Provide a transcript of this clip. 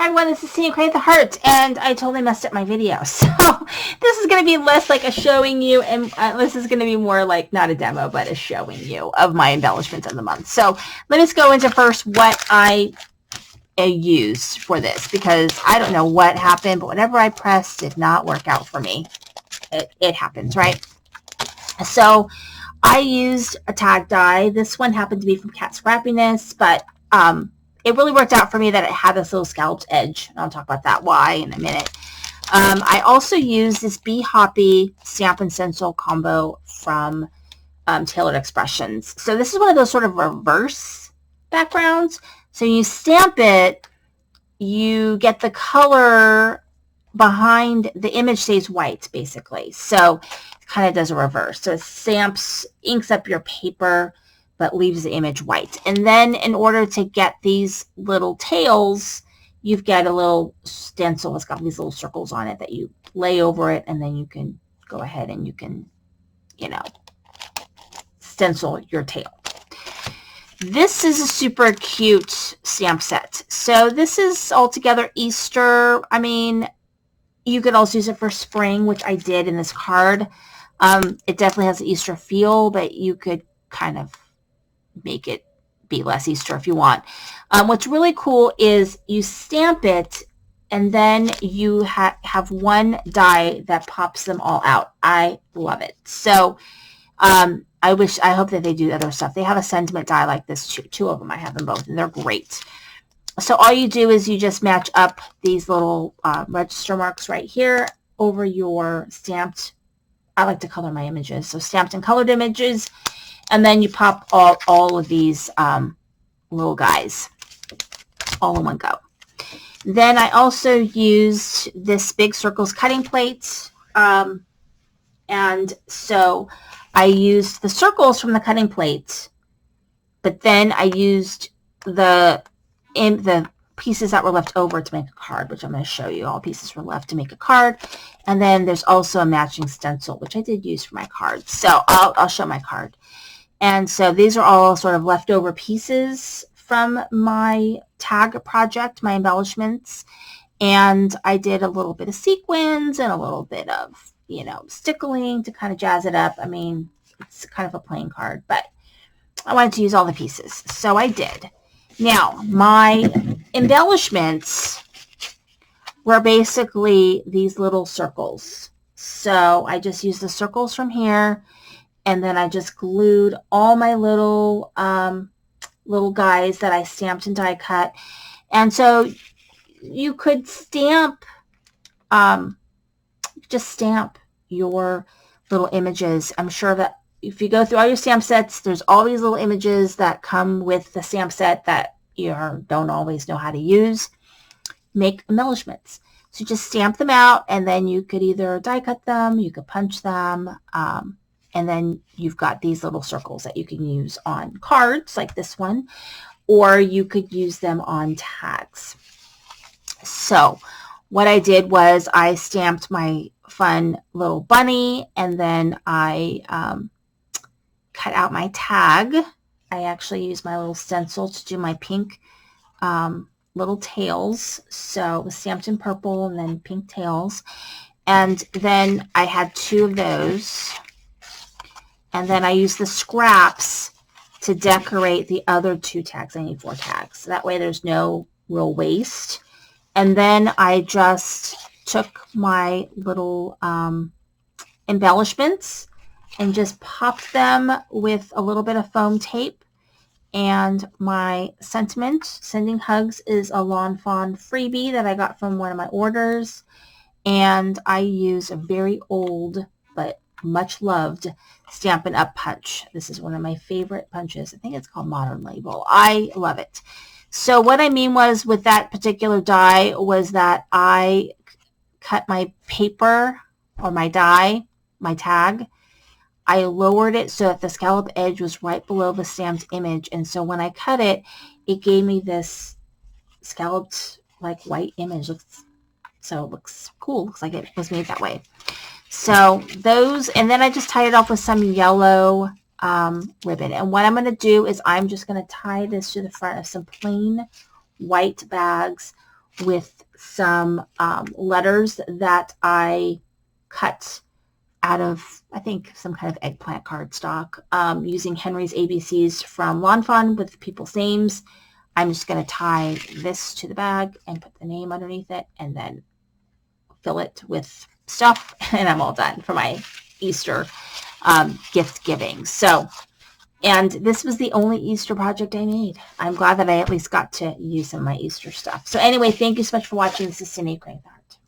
Hi everyone, this is Tina Create the Heart, and I totally messed up my video. So this is going to be less like a showing you, and this is going to be more like not a demo, but a showing you of my embellishments of the month. So let us go into first what I used for this, because I don't know what happened, but whatever I pressed did not work out for me. It happens, right? So I used a tag die. This one happened to be from Cat Scrappiness, but it really worked out for me that it had this little scalloped edge. And I'll talk about that why in a minute. I also used this Bee Hoppy Stamp and Stencil combo from Tailored Expressions. So this is one of those sort of reverse backgrounds. So you stamp it, you get the color behind the image stays white, basically. So it kind of does a reverse. So it stamps, inks up your paper, but leaves the image white. And then in order to get these little tails, you've got a little stencil. It's got these little circles on it that you lay over it, and then you can go ahead and you can, stencil your tail. This is a super cute stamp set. So this is altogether Easter. I mean, you could also use it for spring, which I did in this card. It definitely has an Easter feel, but you could kind of make it be less Easter if you want. What's really cool is you stamp it, and then you have one die that pops them all out. I love it. So I hope that they do other stuff. They have a sentiment die like this too. Two of them. I have them both, and they're great. So all you do is you just match up these little register marks right here over your stamped. I like to color my images. So stamped and colored images. And then you pop all of these little guys all in one go. Then I also used this Big Circles cutting plate. And so I used the circles from the cutting plate, but then I used the pieces that were left over to make a card, which I'm going to show you. All pieces were left to make a card. And then there's also a matching stencil, which I did use for my card. So I'll show my card. And so these are all sort of leftover pieces from my tag project, my embellishments. And I did a little bit of sequins and a little bit of, stickling to kind of jazz it up. I mean, it's kind of a plain card, but I wanted to use all the pieces. So I did. Now, my embellishments were basically these little circles. So I just used the circles from here. And then I just glued all my little guys that I stamped and die cut. And so you could stamp, just stamp your little images. I'm sure that if you go through all your stamp sets, there's all these little images that come with the stamp set that you don't always know how to use. Make embellishments. So just stamp them out, and then you could either die cut them, you could punch them, and then you've got these little circles that you can use on cards like this one, or you could use them on tags. So what I did was I stamped my fun little bunny, and then I cut out my tag. I actually used my little stencil to do my pink little tails. So it was stamped in purple and then pink tails. And then I had two of those. And then I used the scraps to decorate the other two tags. I need 4 tags. So that way there's no real waste. And then I just took my little embellishments and just popped them with a little bit of foam tape. And my sentiment, Sending Hugs, is a Lawn Fawn freebie that I got from one of my orders. And I use a very old but much loved Stampin' Up punch. This is one of my favorite punches. I think it's called Modern Label. I love it. So what I mean was with that particular die was that I cut my paper or my die, my tag. I lowered it so that the scallop edge was right below the stamped image. And so when I cut it, it gave me this scalloped like white image. So it looks cool. Looks like it was made that way. So those, and then I just tied it off with some yellow ribbon. And what I'm going to do is I'm just going to tie this to the front of some plain white bags with some letters that I cut out of, I think, some kind of eggplant cardstock, using Henry's ABCs from Lawn Fun with people's names. I'm just going to tie this to the bag and put the name underneath it and then fill it with stuff, and I'm all done for my Easter gift giving. So, and this was the only Easter project I made. I'm glad that I at least got to use some of my Easter stuff. So anyway, thank you so much for watching. This is Cindy Crane Art.